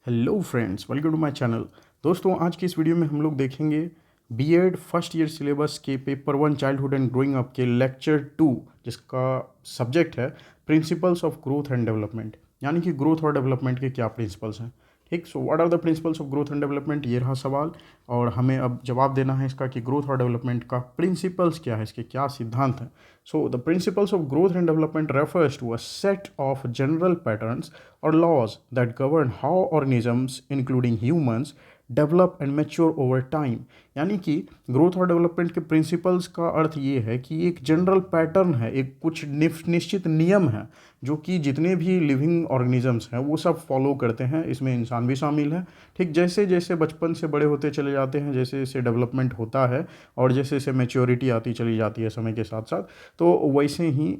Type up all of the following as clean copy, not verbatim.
Hello friends, welcome to my channel. दोस्तों, आज की इस वीडियो में हम लोग देखेंगे बीएड फर्स्ट ईयर सिलेबस के paper 1 childhood and growing up के लेक्चर 2, जिसका सब्जेक्ट है principles of growth and development. यानी कि ग्रोथ और डेवलपमेंट के क्या प्रिंसिपल्स हैं। ठीक, so what are the principles of growth and development, ये रहा सवाल। और हमें अब जवाब देना है इसका कि ग्रोथ और डेवलपमेंट का प्रिंसिपल्स क्या है, इसके क्या सिद्धांत हैं। So the principles of growth and development refers to a set of general patterns or laws that govern how organisms, including humans, develop and mature over time. यानी कि ग्रोथ और डेवलपमेंट के प्रिंसिपल्स का अर्थ ये है कि एक जनरल पैटर्न है, एक कुछ निश्चित नियम है जो कि जितने भी लिविंग ऑर्गेनिजम्स हैं वो सब फॉलो करते हैं। इसमें इंसान भी शामिल है। ठीक, जैसे जैसे बचपन से बड़े होते चले जाते हैं, जैसे जैसे डेवलपमेंट होता है और जैसे जैसे मैच्योरिटी आती चली जाती है समय के साथ साथ, तो वैसे ही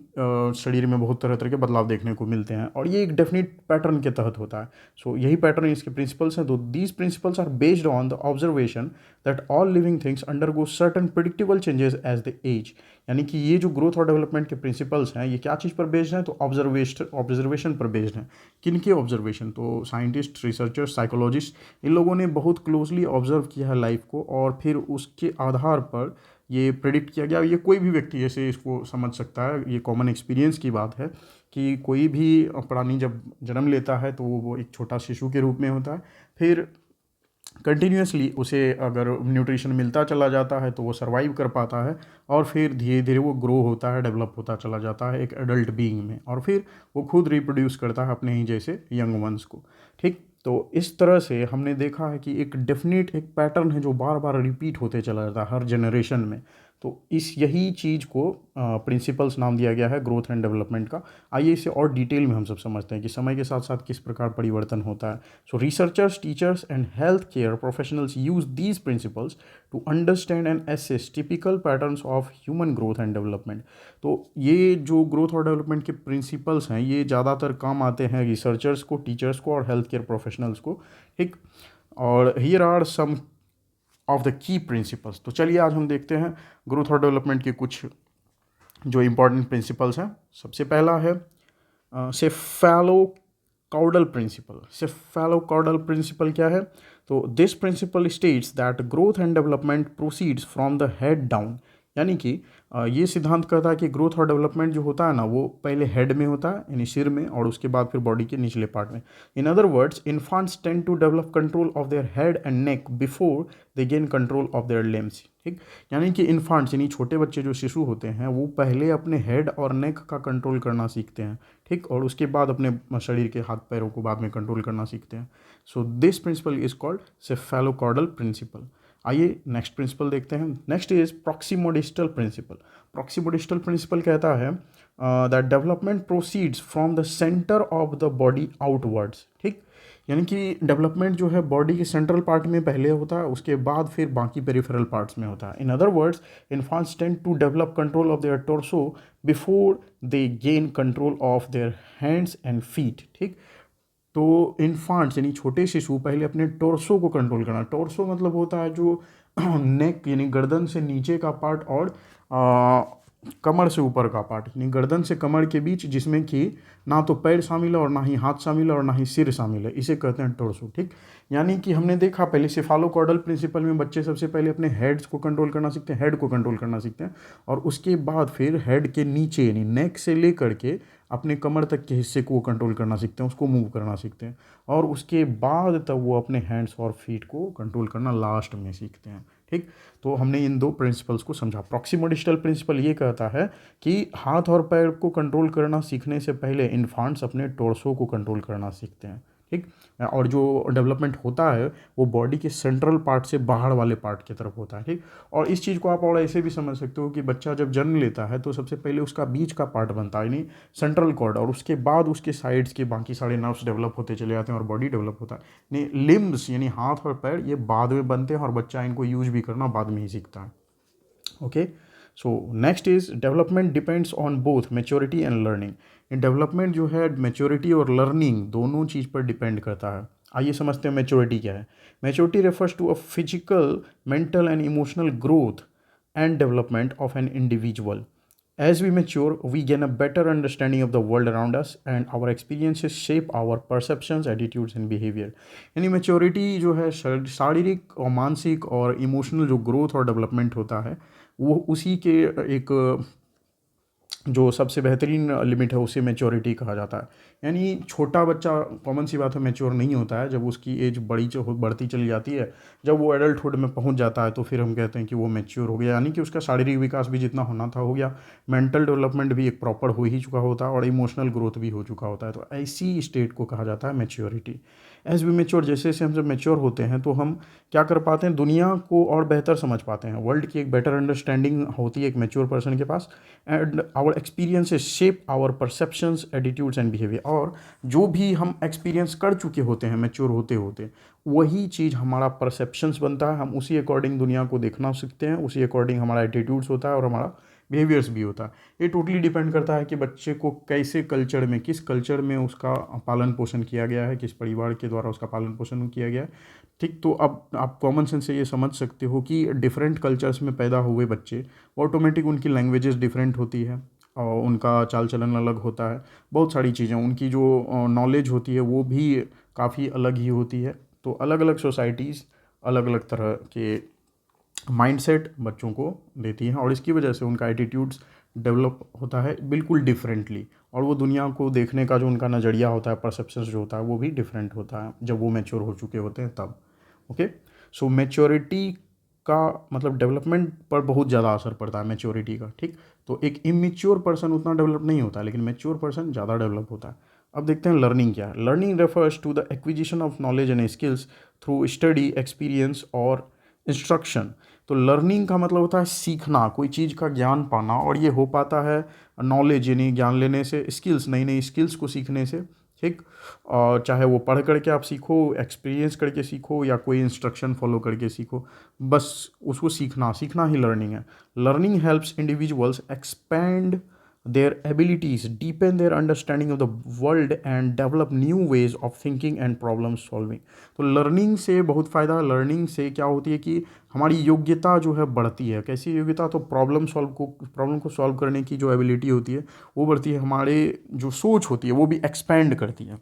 शरीर में बहुत तरह तरह के बदलाव देखने को मिलते हैं और ये एक डेफिनेट पैटर्न के तहत होता है। सो यही पैटर्न इसके प्रिंसिपल्स हैं। तो these principles are based on the observation that all living things undergo certain predictable changes as the age. यानी कि ये जो ग्रोथ और डेवलपमेंट के प्रिंसिपल्स हैं, ये क्या चीज़ पर बेस्ड हैं? तो ऑब्जर्वेशन पर बेस्ड हैं। किन के ऑब्जर्वेशन? तो साइंटिस्ट, रिसर्चर्स, साइकोलॉजिस्ट, इन लोगों ने बहुत क्लोजली ऑब्जर्व किया है लाइफ को और फिर उसके आधार पर ये प्रिडिक्ट किया गया। ये कोई भी व्यक्ति ऐसे इसको समझ सकता है, ये कॉमन एक्सपीरियंस की बात है कि कोई भी प्राणी जब जन्म लेता है तो वो एक छोटा शिशु के रूप में होता है। फिर कंटिन्यूसली उसे अगर न्यूट्रिशन मिलता चला जाता है तो वो सर्वाइव कर पाता है और फिर धीरे धीरे वो ग्रो होता है, डेवलप होता चला जाता है एक एडल्ट बीइंग में, और फिर वो खुद रिप्रोड्यूस करता है अपने ही जैसे यंग वंस को। ठीक, तो इस तरह से हमने देखा है कि एक डेफिनेट एक पैटर्न है जो बार बार रिपीट होते चला जाता है हर जनरेशन में। तो इस यही चीज़ को प्रिंसिपल्स नाम दिया गया है ग्रोथ एंड डेवलपमेंट का। आइए इसे और डिटेल में हम सब समझते हैं कि समय के साथ साथ किस प्रकार परिवर्तन होता है। So researchers, teachers and health care professionals use these principles to understand and assess typical patterns of human growth and development. तो ये जो ग्रोथ और डेवलपमेंट के प्रिंसिपल्स हैं, ये ज़्यादातर काम आते हैं रिसर्चर्स को, टीचर्स को और हेल्थ केयर प्रोफेशनल्स को। ठीक, और here are some of the key principles. तो चलिए आज हम देखते हैं ग्रोथ और डेवलपमेंट के कुछ जो इंपॉर्टेंट प्रिंसिपल्स हैं। सबसे पहला है सेफेलोकॉर्डल प्रिंसिपल। सेफेलोकॉर्डल प्रिंसिपल क्या है? तो this principle states that growth and development proceeds from the head down. यानी कि ये सिद्धांत कहता है कि ग्रोथ और डेवलपमेंट जो होता है ना, वो पहले हेड में होता है यानी सिर में, और उसके बाद फिर बॉडी के निचले पार्ट में। In other words, infants tend to develop control of their head and neck before they gain control of their limbs. ठीक, यानी कि इन्फांट्स यानी छोटे बच्चे जो शिशु होते हैं, वो पहले अपने हेड और नेक का कंट्रोल करना सीखते हैं। ठीक, और उसके बाद अपने शरीर के हाथ पैरों को बाद में कंट्रोल करना सीखते हैं। So this principle is called cephalocaudal principle. आइए नेक्स्ट प्रिंसिपल देखते हैं। Next is proximodistal principle. Proximodistal principle कहता है that development proceeds from the centre of the body outwards. ठीक, यानी कि डेवलपमेंट जो है बॉडी के सेंट्रल पार्ट में पहले होता है, उसके बाद फिर बाकी पेरिफेरल पार्ट्स में होता है। In other words, infants tend to develop control of their torso before they gain control of their hands and feet. ठीक, तो इन्फांट्स यानी छोटे शिशु पहले अपने टोर्सो को कंट्रोल करना। टोर्सो मतलब होता है जो नेक यानी गर्दन से नीचे का पार्ट और कमर से ऊपर का पार्ट, यानी गर्दन से कमर के बीच, जिसमें कि ना तो पैर शामिल है और ना ही हाथ शामिल है और ना ही सिर शामिल है, इसे कहते हैं टोर्सो। ठीक, यानी कि हमने देखा पहले सेफालोकॉर्डल प्रिंसिपल में बच्चे सबसे पहले अपने हेड्स को कंट्रोल करना सीखते हैं, हेड को कंट्रोल करना सीखते हैं, और उसके बाद फिर हेड के नीचे यानी नेक से लेकर के अपने कमर तक के हिस्से को कंट्रोल करना सीखते हैं, उसको मूव करना सीखते हैं, और उसके बाद तब वो अपने हैंड्स और फीट को कंट्रोल करना लास्ट में सीखते हैं। ठीक, तो हमने इन दो प्रिंसिपल्स को समझा। प्रॉक्सिमोडिस्टल प्रिंसिपल ये कहता है कि हाथ और पैर को कंट्रोल करना सीखने से पहले इन्फांट्स अपने टोर्सो को कंट्रोल करना सीखते हैं। ठीक, और जो डेवलपमेंट होता है वो बॉडी के सेंट्रल पार्ट से बाहर वाले पार्ट की तरफ होता है। ठीक, और इस चीज़ को आप और ऐसे भी समझ सकते हो कि बच्चा जब जन्म लेता है तो सबसे पहले उसका बीच का पार्ट बनता है यानी सेंट्रल कॉर्ड, और उसके बाद उसके साइड्स के बाकी सारे नर्व्स डेवलप होते चले जाते हैं और बॉडी डेवलप होता है। यानी लिम्स यानी हाथ और पैर ये बाद में बनते हैं और बच्चा इनको यूज भी करना बाद में ही सीखता है। Okay, so next is development depends on both maturity and learning. Development जो है मैच्योरिटी और लर्निंग दोनों चीज़ पर डिपेंड करता है। आइए समझते हैं मैच्योरिटी क्या है। Maturity refers to a physical, mental and emotional growth and development of an individual. As we mature, we gain a better understanding of the world around us, and our experiences shape our perceptions, attitudes and behavior. यानी maturity जो है शारीरिक और मानसिक और emotional जो growth और development होता है वो उसी के एक जो सबसे बेहतरीन लिमिट है उसे मैच्योरिटी कहा जाता है। यानी छोटा बच्चा कॉमन सी बात है मैच्योर नहीं होता है, जब उसकी एज बढ़ती चली जाती है, जब वो एडल्टहुड में पहुंच जाता है तो फिर हम कहते हैं कि वो मैच्योर हो गया, यानी कि उसका शारीरिक विकास भी जितना होना था हो गया, मेंटल डेवलपमेंट भी एक प्रॉपर हो ही चुका होता है और इमोशनल ग्रोथ भी हो चुका होता है। तो ऐसी स्टेट को कहा जाता है मैच्योरिटी। एज वी मेच्योर, जैसे जैसे हम जब मेच्योर होते हैं तो हम क्या कर पाते हैं, दुनिया को और बेहतर समझ पाते हैं, वर्ल्ड की एक बेटर अंडरस्टैंडिंग होती है एक मेच्योर पर्सन के पास। And our experiences shape our perceptions, attitudes and behaviour. और जो भी हम एक्सपीरियंस कर चुके होते हैं मेच्योर होते होते, वही चीज़ हमारा परसेप्शंस बनता है, हम उसी अकॉर्डिंग दुनिया को देखना सीखते हैं, उसी अकॉर्डिंग हमारा एटीट्यूड्स होता है और हमारा बिहेवियर्स भी होता है। ये टोटली डिपेंड करता है कि बच्चे को कैसे कल्चर में, किस कल्चर में उसका पालन पोषण किया गया है, किस परिवार के द्वारा उसका पालन पोषण किया गया है। ठीक, तो अब आप कॉमन सेंस से ये समझ सकते हो कि डिफरेंट कल्चर्स में पैदा हुए बच्चे, ऑटोमेटिक उनकी लैंग्वेजेस डिफरेंट होती है और उनका चाल चलन अलग होता है, बहुत सारी चीज़ें, उनकी जो नॉलेज होती है वो भी काफ़ी अलग ही होती है। तो अलग अलग सोसाइटीज़ अलग अलग तरह के माइंडसेट बच्चों को देती हैं और इसकी वजह से उनका एटीट्यूड्स डेवलप होता है बिल्कुल डिफरेंटली, और वो दुनिया को देखने का जो उनका नज़रिया होता है, परसेप्शंस जो होता है वो भी डिफरेंट होता है जब वो मैच्योर हो चुके होते हैं तब। ओके, सो मैच्योरिटी का मतलब डेवलपमेंट पर बहुत ज़्यादा असर पड़ता है मैच्योरिटी का। ठीक, तो एक इमेच्योर पर्सन उतना डेवलप नहीं होता लेकिन मैच्योर पर्सन ज़्यादा डेवलप होता है। अब देखते हैं लर्निंग क्या है। Learning refers to the acquisition of knowledge and skills through study, experience और इंस्ट्रक्शन। तो लर्निंग का मतलब होता है सीखना, कोई चीज़ का ज्ञान पाना, और ये हो पाता है नॉलेज यानी ज्ञान लेने से, स्किल्स नई नई स्किल्स को सीखने से। ठीक, और चाहे वो पढ़ करके आप सीखो, एक्सपीरियंस करके सीखो या कोई इंस्ट्रक्शन फॉलो करके सीखो, बस उसको सीखना सीखना ही लर्निंग है। Learning helps individuals expand their abilities, deepen their understanding of the world and develop new ways of thinking and problem solving। तो लर्निंग से बहुत फ़ायदा। लर्निंग से क्या होती है कि हमारी योग्यता जो है बढ़ती है। कैसी योग्यता, तो प्रॉब्लम को सॉल्व करने की जो एबिलिटी होती है वो बढ़ती है, हमारे जो सोच होती है वो भी एक्सपैंड करती है।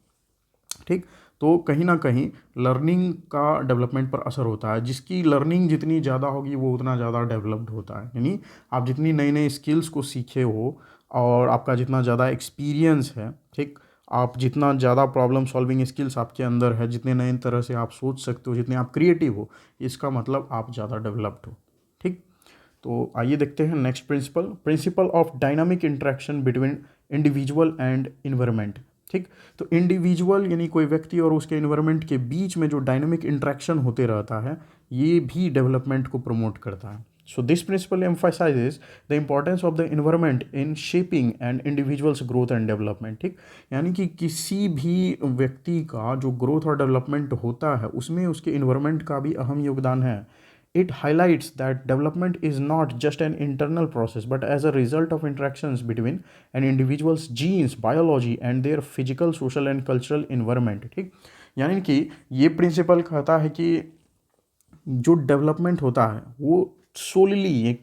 ठीक, तो कहीं ना कहीं लर्निंग का डेवलपमेंट पर असर होता है। जिसकी लर्निंग जितनी ज़्यादा होगी वो उतना ज़्यादा डेवलप्ड होता है। यानी आप जितनी नई नई स्किल्स को सीखे हो और आपका जितना ज़्यादा एक्सपीरियंस है, ठीक, आप जितना ज़्यादा प्रॉब्लम सॉल्विंग स्किल्स आपके अंदर है, जितने नए तरह से आप सोच सकते हो, जितने आप क्रिएटिव हो, इसका मतलब आप ज़्यादा डेवलप्ड हो। ठीक, तो आइए देखते हैं next principle of dynamic interaction between individual and environment. ठीक, तो इंडिविजुअल यानी कोई व्यक्ति और उसके इन्वायरमेंट के बीच में जो डायनामिक इंटरेक्शन होते रहता है, ये भी डेवलपमेंट को प्रमोट करता है। So this principle emphasises the importance of the environment in shaping and individual's growth and development. ठीक, यानी कि किसी भी व्यक्ति का जो ग्रोथ और डेवलपमेंट होता है उसमें उसके इन्वायरमेंट का भी अहम योगदान है। It highlights that development is not just an internal process but as a result of interactions between an individual's genes, biology and their physical, social and cultural environment। ठीक, यानी कि ये प्रिंसिपल कहता है कि जो डेवलपमेंट होता है वो सोलिली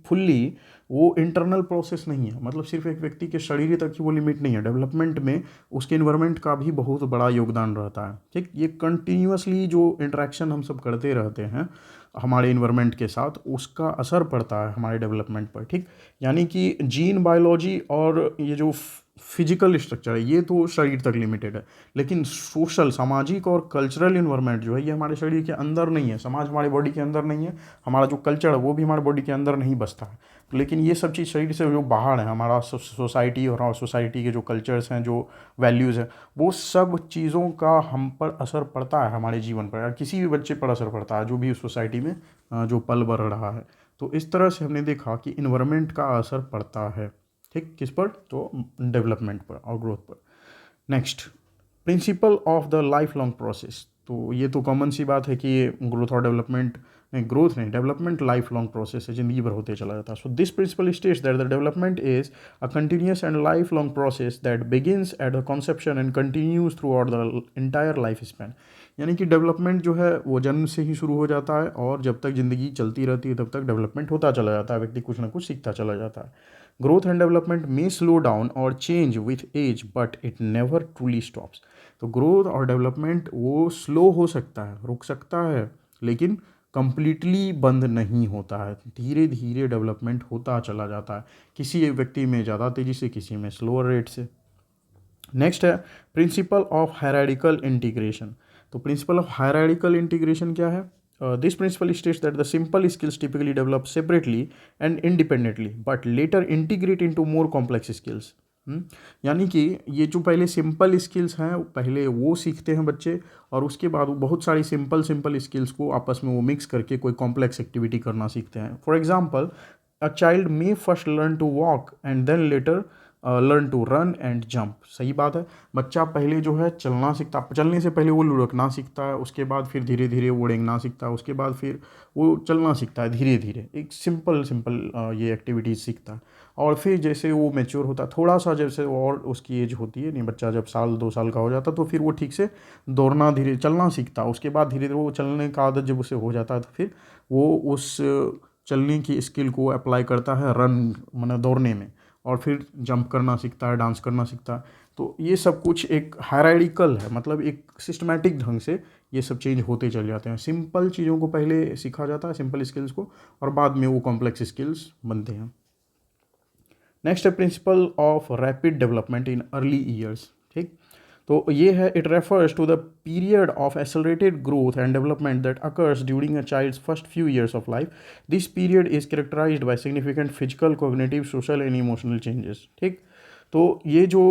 फुल्ली वो इंटरनल प्रोसेस नहीं है। मतलब सिर्फ एक व्यक्ति के शरीर तक ही वो लिमिट नहीं है, डेवलपमेंट में उसके इन्वायरमेंट का भी बहुत बड़ा योगदान रहता है। ठीक, ये कंटिन्यूसली जो इंटरेक्शन हम सब करते रहते हैं हमारे इन्वायरमेंट के साथ, उसका असर पड़ता है हमारे डेवलपमेंट पर। ठीक, यानी कि जीन, बायोलॉजी और ये जो फिजिकल स्ट्रक्चर है ये तो शरीर तक लिमिटेड है, लेकिन सोशल, सामाजिक और कल्चरल इन्वायरमेंट जो है ये हमारे शरीर के अंदर नहीं है। समाज हमारे बॉडी के अंदर नहीं है, हमारा जो कल्चर है वो भी हमारे बॉडी के अंदर नहीं बसता है। तो लेकिन ये सब चीज़ शरीर से जो बाहर है, हमारा सोसाइटी और सोसाइटी के जो कल्चर्स हैं, जो वैल्यूज़ हैं, वो सब चीज़ों का हम पर असर पड़ता है, हमारे जीवन पर या किसी भी बच्चे पर असर पड़ता है जो भी उस सोसाइटी में जो पल बढ़ रहा है। तो इस तरह से हमने देखा कि इन्वायरमेंट का असर पड़ता है। ठीक, किस पर, तो डेवलपमेंट पर और ग्रोथ पर। Next, principal of the life long process. तो ये तो कॉमन सी बात है कि ग्रोथ और डेवलपमेंट नहीं, ग्रोथ नहीं, डेवलपमेंट लाइफ लॉन्ग प्रोसेस है, ज़िंदगी भर होते चला जाता है. So this principle states that the development is a continuous and life long process that begins at the conception and continues through out the entire life span. यानी कि development जो है वो जन्म से ही शुरू हो जाता है और जब तक ज़िंदगी चलती रहती है तब तक डेवलपमेंट होता चला जाता है, व्यक्ति कुछ ना कुछ सीखता चला जाता है. Growth and development may slow down और change with age but it never truly stops. तो ग्रोथ और डेवलपमेंट वो स्लो हो सकता है, रुक सकता है, लेकिन कंप्लीटली बंद नहीं होता है. धीरे धीरे डेवलपमेंट होता चला जाता है, किसी एक व्यक्ति में ज़्यादा तेज़ी से, किसी में स्लोअर रेट से. नेक्स्ट है प्रिंसिपल ऑफ हायरार्किकल इंटीग्रेशन. तो प्रिंसिपल ऑफ हायरार्किकल इंटीग्रेशन क्या है? This principle states that the simple skills typically develop separately and independently but later integrate into more complex skills. यानी कि ये जो पहले सिंपल स्किल्स हैं पहले वो सीखते हैं बच्चे, और उसके बाद वो बहुत सारी सिंपल सिंपल स्किल्स को आपस में वो मिक्स करके कोई कॉम्प्लेक्स एक्टिविटी करना सीखते हैं. For example, a child may first learn to walk and then later learn to run and jump. सही बात है, बच्चा पहले जो है चलना सीखता, चलने से पहले वो लुढ़कना सीखता है, उसके बाद फिर धीरे धीरे वो रेंगना सीखता है, उसके बाद फिर वो चलना सीखता है धीरे धीरे, एक सिंपल सिंपल ये एक्टिविटीज़ सीखता है. और फिर जैसे वो मैच्योर होता है थोड़ा सा, जैसे और उसकी एज होती है, नहीं बच्चा जब साल 2 साल का हो जाता तो फिर वो ठीक से दौड़ना, धीरे चलना सीखता है. उसके बाद धीरे धीरे वो चलने का आदत जब उसे हो जाता है तो फिर वो उस चलने की स्किल को अप्लाई करता है रन मतलब दौड़ने में, और फिर जंप करना सीखता है, डांस करना सीखता है. तो ये सब कुछ एक हायरार्किकल है, मतलब एक सिस्टमैटिक ढंग से ये सब चेंज होते चले जाते हैं. सिंपल चीज़ों को पहले सीखा जाता है, सिंपल स्किल्स को, और बाद में वो कॉम्प्लेक्स स्किल्स बनते हैं. नेक्स्ट है principle of rapid development in early years. ठीक, तो ये है, it refers to the period of accelerated growth and development that occurs during a child's first few years of life. This period is characterized by significant physical, cognitive, social and emotional changes. ठीक, तो ये जो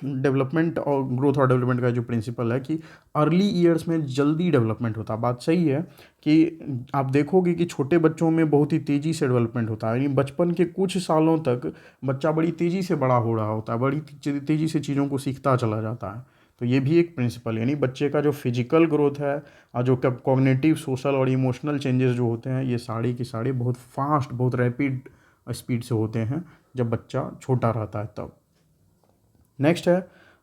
development और growth और development का जो principal है कि अर्ली ईयर्स में जल्दी डेवलपमेंट होता है. बात सही है कि आप देखोगे कि छोटे बच्चों में बहुत ही तेज़ी से डेवलपमेंट होता है, यानी बचपन के कुछ सालों तक बच्चा बड़ी तेज़ी से बड़ा हो रहा होता है, बड़ी तेज़ी से चीज़ों को सीखता चला जाता है. तो ये भी एक प्रिंसिपल, यानी बच्चे का जो फिजिकल ग्रोथ है और जो कॉग्निटिव, सोशल और इमोशनल चेंजेस जो होते हैं, ये सारे के सारे बहुत फास्ट, बहुत रैपिड स्पीड से होते हैं जब बच्चा छोटा रहता है तब. नेक्स्ट है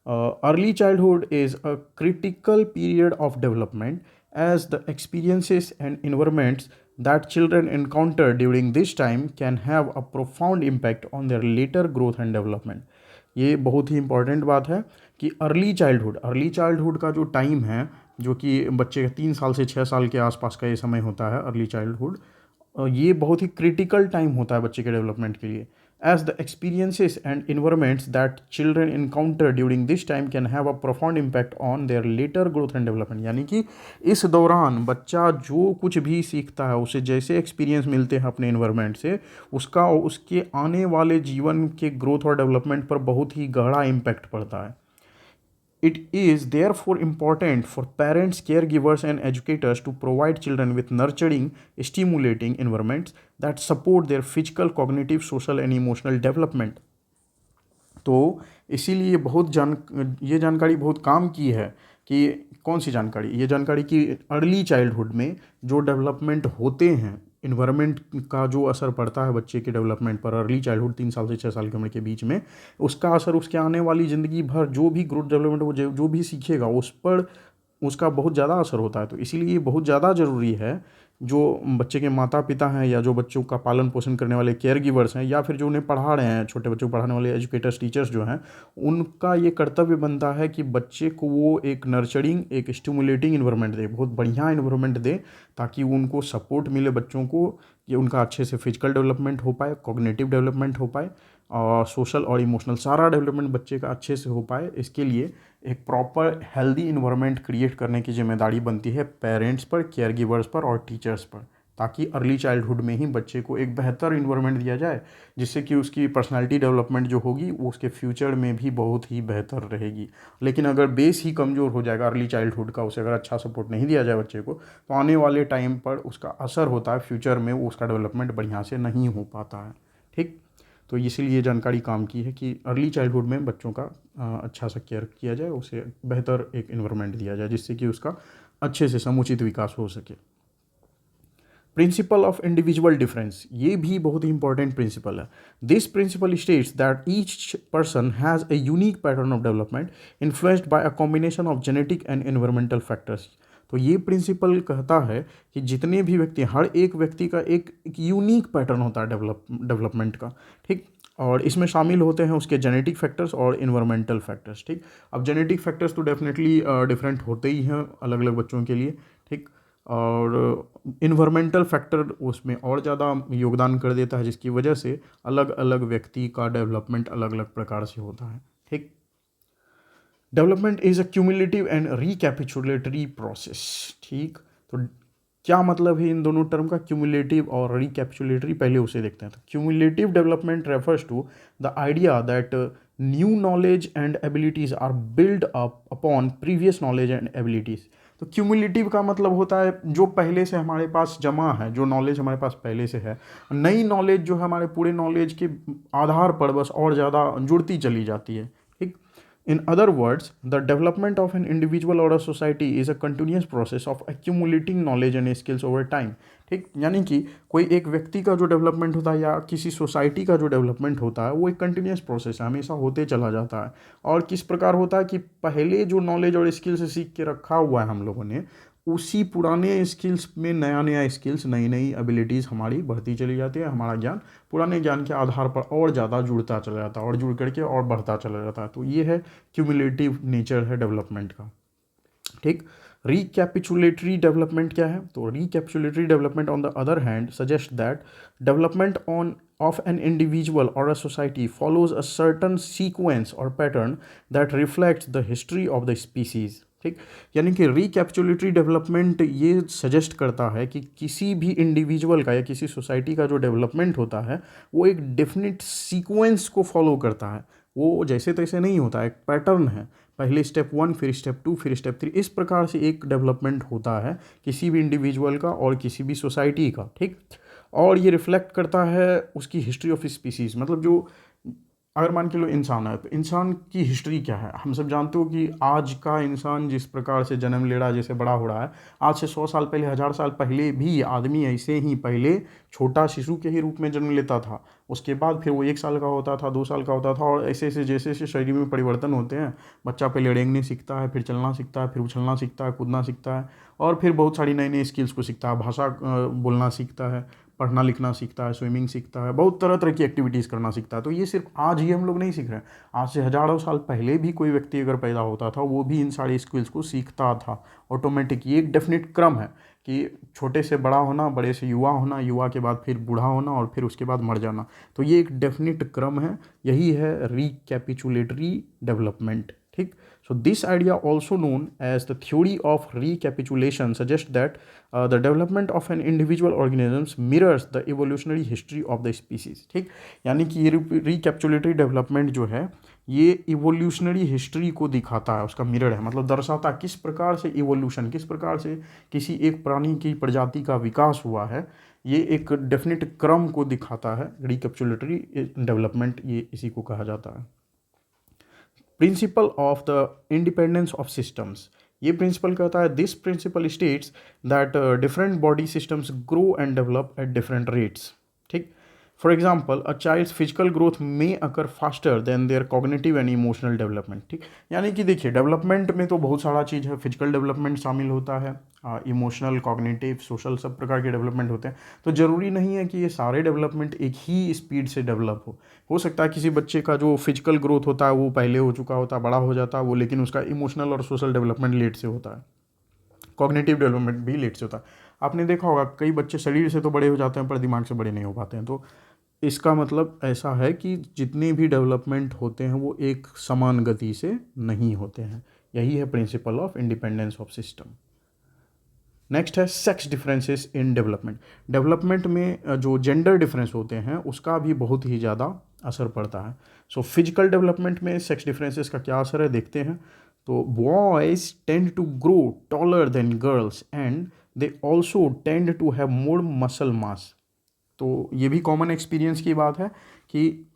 early childhood is a critical period of development as the experiences and environments that children encounter during this time can have a profound impact on their later growth and development. ये बहुत ही important बात है कि early childhood का जो time है, जो कि बच्चे का 3 साल से 6 साल के आसपास का ये समय होता है अर्ली चाइल्डहुड, ये बहुत ही क्रिटिकल टाइम होता है बच्चे के डेवलपमेंट के लिए. As the experiences and environments that children encounter during this time can have a profound impact on their later growth and development. यानी कि इस दौरान बच्चा जो कुछ भी सीखता है, उसे जैसे एक्सपीरियंस मिलते हैं अपने इन्वायरमेंट से, उसका उसके आने वाले जीवन के ग्रोथ और डेवलपमेंट पर बहुत ही गहरा इम्पैक्ट पड़ता है. It is therefore important for parents, caregivers, and educators to provide children with nurturing, stimulating environments that support their physical, cognitive, social, and emotional development. तो इसीलिए ये जानकारी बहुत काम की है कि कौन सी जानकारी, ये जानकारी कि अर्ली चाइल्डहुड में जो डेवलपमेंट होते हैं, इन्वायरमेंट का जो असर पड़ता है बच्चे के डेवलपमेंट पर अर्ली चाइल्डहुड 3 साल से 6 साल की उम्र के बीच में, उसका असर उसके आने वाली ज़िंदगी भर जो भी ग्रोथ डेवलपमेंट वो जो भी सीखेगा उस पर उसका बहुत ज़्यादा असर होता है. तो इसीलिए ये बहुत ज़्यादा ज़रूरी है, जो बच्चे के माता पिता हैं या जो बच्चों का पालन पोषण करने वाले केयर गिवर्स हैं, या फिर जो उन्हें पढ़ा रहे हैं, छोटे बच्चों को पढ़ाने वाले एजुकेटर्स, टीचर्स जो हैं, उनका ये कर्तव्य बनता है कि बच्चे को वो एक नर्चरिंग, एक स्टिमुलेटिंग इन्वायरमेंट दे, बहुत बढ़िया इन्वायरमेंट दे, ताकि उनको सपोर्ट मिले बच्चों को, कि उनका अच्छे से फिजिकल डेवलपमेंट हो पाए, कॉग्निटिव डेवलपमेंट हो पाए, और सोशल और इमोशनल सारा डेवलपमेंट बच्चे का अच्छे से हो पाए. इसके लिए एक प्रॉपर हेल्दी इन्वायरमेंट क्रिएट करने की जिम्मेदारी बनती है पेरेंट्स पर, केयर गिवर्स पर और टीचर्स पर, ताकि अर्ली चाइल्डहुड में ही बच्चे को एक बेहतर इन्वायरमेंट दिया जाए, जिससे कि उसकी पर्सनालिटी डेवलपमेंट जो होगी वो उसके फ्यूचर में भी बहुत ही बेहतर रहेगी. लेकिन अगर बेस ही कमज़ोर हो जाएगा अर्ली चाइल्डहुड का, उसे अगर अच्छा सपोर्ट नहीं दिया जाए बच्चे को, तो आने वाले टाइम पर उसका असर होता है फ्यूचर में, वो उसका डेवलपमेंट बढ़िया से नहीं हो पाता है. ठीक, तो इसीलिए ये जानकारी काम की है कि अर्ली चाइल्डहुड में बच्चों का अच्छा सा केयर किया जाए, उसे बेहतर एक इन्वायरमेंट दिया जाए, जिससे कि उसका अच्छे से समुचित विकास हो सके। प्रिंसिपल ऑफ इंडिविजुअल डिफरेंस, ये भी बहुत ही इंपॉर्टेंट प्रिंसिपल है। This principle states that each person has a unique pattern of development influenced by a combination of genetic and environmental factors. तो ये प्रिंसिपल कहता है कि जितने भी व्यक्ति, हर एक व्यक्ति का एक यूनिक पैटर्न होता है डेवलपमेंट का, ठीक। और इसमें शामिल होते हैं उसके जेनेटिक फैक्टर्स और इन्वायरमेंटल फैक्टर्स, ठीक। अब जेनेटिक फैक्टर्स तो डेफिनेटली डिफरेंट होते ही हैं अलग अलग बच्चों के लिए, ठीक। और इन्वायरमेंटल फैक्टर उसमें और ज़्यादा योगदान कर देता है, जिसकी वजह से अलग अलग व्यक्ति का डेवलपमेंट अलग अलग प्रकार से होता है, ठीक। Development is a cumulative and recapitulatory process, ठीक। तो क्या मतलब है इन दोनों टर्म का, क्यूमुलेटिव और रिकैपिचुलेटरी? पहले उसे देखते हैं। तो cumulative development refers to the idea that new knowledge and abilities are build up upon previous knowledge and abilities. तो क्यूमुलेटिव का मतलब होता है जो पहले से हमारे पास जमा है, जो नॉलेज हमारे पास पहले से है, नई नॉलेज जो है हमारे पूरे नॉलेज के आधार पर बस और ज़्यादा जुड़ती चली जाती है, ठीक। In other words, the development of an individual or a society is a continuous process of accumulating knowledge and skills over time, ठीक। यानी कि कोई एक व्यक्ति का जो डेवलपमेंट होता है या किसी सोसाइटी का जो डेवलपमेंट होता है वो एक कंटिन्यूस प्रोसेस है, हमेशा होते चला जाता है। और किस प्रकार होता है कि पहले जो नॉलेज और स्किल्स सीख के रखा हुआ है हम लोगों ने, उसी पुराने स्किल्स में नया नया स्किल्स, नई नई एबिलिटीज़ हमारी बढ़ती चली जाती है। हमारा ज्ञान पुराने ज्ञान के आधार पर और ज़्यादा जुड़ता चला जाता है और जुड़ करके और बढ़ता चला जाता है। तो ये है क्यूमुलेटिव नेचर है डेवलपमेंट का, ठीक। रिकैपिचुलेटरी डेवलपमेंट क्या है? तो recapitulatory development on the other hand suggest that development on of an individual or a society follows a certain sequence or pattern that reflects the history of the species, ठीक। यानी कि रिकैपिचुलेटरी development ये suggest करता है कि किसी भी individual का या किसी सोसाइटी का जो डेवलपमेंट होता है वो एक डेफिनेट सीक्वेंस को फॉलो करता है। वो जैसे तैसे नहीं होता, एक पैटर्न है, पहले स्टेप 1, फिर स्टेप 2, फिर स्टेप 3, इस प्रकार से एक डेवलपमेंट होता है किसी भी इंडिविजुअल का और किसी भी सोसाइटी का, ठीक। और ये रिफ्लेक्ट करता है उसकी हिस्ट्री ऑफ स्पीसीज़। मतलब जो, अगर मान के लो इंसान है, तो इंसान की हिस्ट्री क्या है? हम सब जानते हो कि आज का इंसान जिस प्रकार से जन्म ले रहा है, जैसे बड़ा हो रहा है, आज से 100 साल पहले, 1000 साल पहले भी आदमी ऐसे ही पहले छोटा शिशु के ही रूप में जन्म लेता था। उसके बाद फिर वो 1 साल का होता था, 2 साल का होता था, और ऐसे ऐसे जैसे जैसे शरीर में परिवर्तन होते हैं, बच्चा पहले रेंगने सीखता है, फिर चलना सीखता है, फिर उछलना सीखता है, कूदना सीखता है, और फिर बहुत सारी नई नई स्किल्स को सीखता है, भाषा बोलना सीखता है, पढ़ना लिखना सीखता है, स्विमिंग सीखता है, बहुत तरह तरह की एक्टिविटीज़ करना सीखता है। तो ये सिर्फ आज ही हम लोग नहीं सीख रहे हैं, आज से हज़ारों साल पहले भी कोई व्यक्ति अगर पैदा होता था वो भी इन सारी स्किल्स को सीखता था ऑटोमेटिक। ये एक डेफिनेट क्रम है कि छोटे से बड़ा होना, बड़े से युवा होना, युवा के बाद फिर बूढ़ा होना, और फिर उसके बाद मर जाना। तो ये एक डेफिनेट क्रम है, यही है रिकैपिचुलेटरी डेवलपमेंट, ठीक। So this idea, also known as the theory of recapitulation, suggests that the development of an individual organisms mirrors the evolutionary history of the species, ठीक। यानी कि ये रिकैपिचुलेटरी डेवलपमेंट जो है ये इवोल्यूशनरी हिस्ट्री को दिखाता है, उसका मिरर है, मतलब दर्शाता किस प्रकार से इवोल्यूशन, किस प्रकार से किसी एक प्राणी की प्रजाति का विकास हुआ है। ये एक डेफिनेट क्रम को दिखाता है रिकैपिचुलेटरी डेवलपमेंट, ये इसी को कहा जाता है। Principle of the independence of systems, ये प्रिंसिपल कहता है, this principle states that different body systems grow and develop at different rates, ठीक। For example, a child's physical growth में occur faster than their cognitive and emotional development, ठीक। यानी कि देखिए development में तो बहुत सारा चीज़ है, फिजिकल डेवलपमेंट शामिल होता है, इमोशनल, कॉग्निटिव, सोशल, सब प्रकार के डेवलपमेंट होते हैं। तो ज़रूरी नहीं है कि ये सारे डेवलपमेंट एक ही स्पीड से डेवलप हो सकता है किसी बच्चे का जो फिजिकल ग्रोथ होता है वो पहले हो चुका होता है, बड़ा हो जाता है वो, लेकिन उसका इमोशनल और सोशल डेवलपमेंट लेट से होता है, कॉग्निटिव डेवलपमेंट भी लेट से होता है। आपने देखा होगा कई बच्चे शरीर से तो बड़े हो जाते हैं पर दिमाग से बड़े नहीं हो पाते हैं। तो इसका मतलब ऐसा है कि जितने भी डेवलपमेंट होते हैं वो एक समान गति से नहीं होते हैं। यही है principle of independence of system. Next है sex differences in development. Development में जो जेंडर डिफरेंस होते हैं उसका भी बहुत ही ज़्यादा असर पड़ता है। सो फिजिकल डेवलपमेंट में सेक्स डिफरेंसेस का क्या असर है देखते हैं। तो boys tend to grow taller than girls and they also tend to have more muscle mass. तो ये भी कॉमन एक्सपीरियंस की बात है कि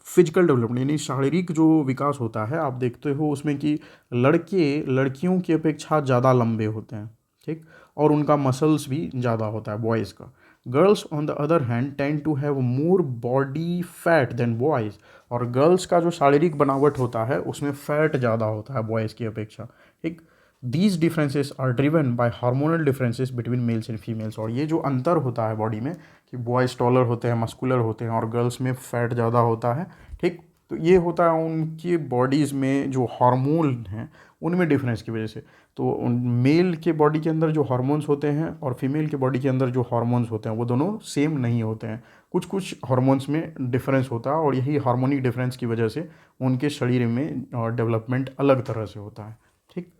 फिजिकल डेवलपमेंट यानी शारीरिक जो विकास होता है, आप देखते हो उसमें कि लड़के लड़कियों की अपेक्षा ज़्यादा लंबे होते हैं, ठीक, और उनका मसल्स भी ज़्यादा होता है बॉयज़ का। Girls on the other hand tend to have more body fat than boys, और गर्ल्स का जो शारीरिक बनावट होता है उसमें फैट ज़्यादा होता है बॉयज़ की अपेक्षा, ठीक। These differences are driven by hormonal differences between males and females, और ये जो अंतर होता है बॉडी में कि बॉयज़ टॉलर होते हैं, मस्कुलर होते हैं, और गर्ल्स में फैट ज़्यादा होता है, ठीक। तो ये होता है उनकी बॉडीज़ में जो हार्मोन हैं उनमें डिफरेंस की वजह से। तो मेल के बॉडी के अंदर जो हार्मोन्स होते हैं और फीमेल के बॉडी के अंदर जो हार्मोन्स होते हैं वो दोनों सेम नहीं होते हैं, कुछ कुछ हार्मोन्स में डिफरेंस होता है, और यही हार्मोनिक डिफरेंस की वजह से उनके शरीर में डेवलपमेंट अलग तरह से होता है, ठीक।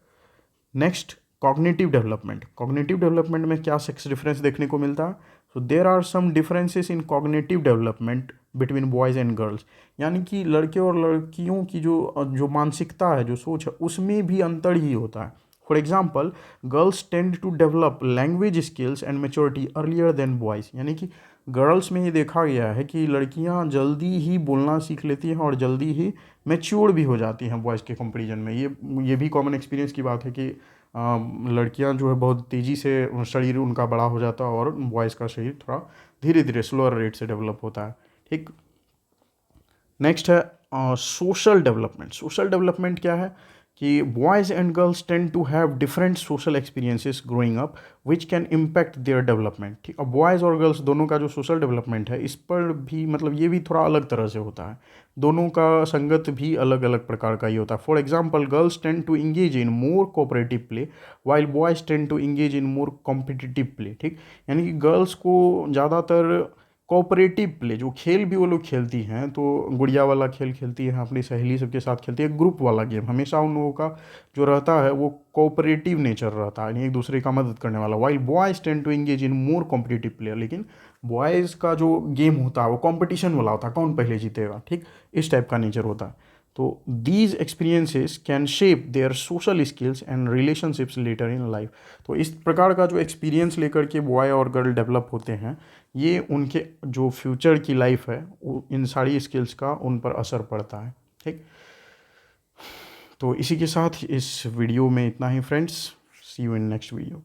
नेक्स्ट, कॉग्निटिव डेवलपमेंट में क्या सेक्स डिफरेंस देखने को मिलता है? So there are some differences in cognitive development between boys and girls, यानी कि लड़के और लड़कियों की जो जो मानसिकता है, जो सोच है, उसमें भी अंतर ही होता है। For example, girls tend to develop language skills and maturity earlier than boys, यानी कि गर्ल्स में ये देखा गया है कि लड़कियां जल्दी ही बोलना सीख लेती हैं और जल्दी ही मैच्योर भी हो जाती हैं बॉयज़ के कंपैरिजन में। ये भी कॉमन एक्सपीरियंस की बात है कि लड़कियां जो है बहुत तेज़ी से शरीर उनका बड़ा हो जाता है और बॉयज़ का शरीर थोड़ा धीरे धीरे स्लोअर रेट से डेवलप होता है, ठीक। नेक्स्ट है सोशल डेवलपमेंट क्या है कि boys and girls tend to have different social experiences growing up which can impact their development, ठीक। अब बॉयज़ और गर्ल्स दोनों का जो सोशल डेवलपमेंट है इस पर भी मतलब ये भी थोड़ा अलग तरह से होता है, दोनों का संगत भी अलग अलग प्रकार का ही होता है। For example, girls tend to engage in more cooperative play while boys tend to engage in more competitive play, ठीक। यानी कि गर्ल्स को ज़्यादातर कोऑपरेटिव प्ले, जो खेल भी वो लोग खेलती हैं, तो गुड़िया वाला खेल खेलती हैं, अपनी सहेली सबके साथ खेलती है, ग्रुप वाला गेम हमेशा उन लोगों का जो रहता है वो कोऑपरेटिव नेचर रहता है, यानी एक दूसरे का मदद करने वाला। While boys tend to engage in more competitive play, लेकिन बॉयज़ का जो गेम होता है वो कॉम्पिटिशन वाला होता है, कौन पहले जीतेगा, ठीक, इस टाइप का नेचर होता है। तो these experiences can shape their social skills and relationships later in life. तो इस प्रकार का जो एक्सपीरियंस लेकर के बॉय और गर्ल डेवलप होते हैं, ये उनके जो फ्यूचर की लाइफ है इन सारी स्किल्स का उन पर असर पड़ता है, ठीक। तो इसी के साथ इस वीडियो में इतना ही friends, see you in next video.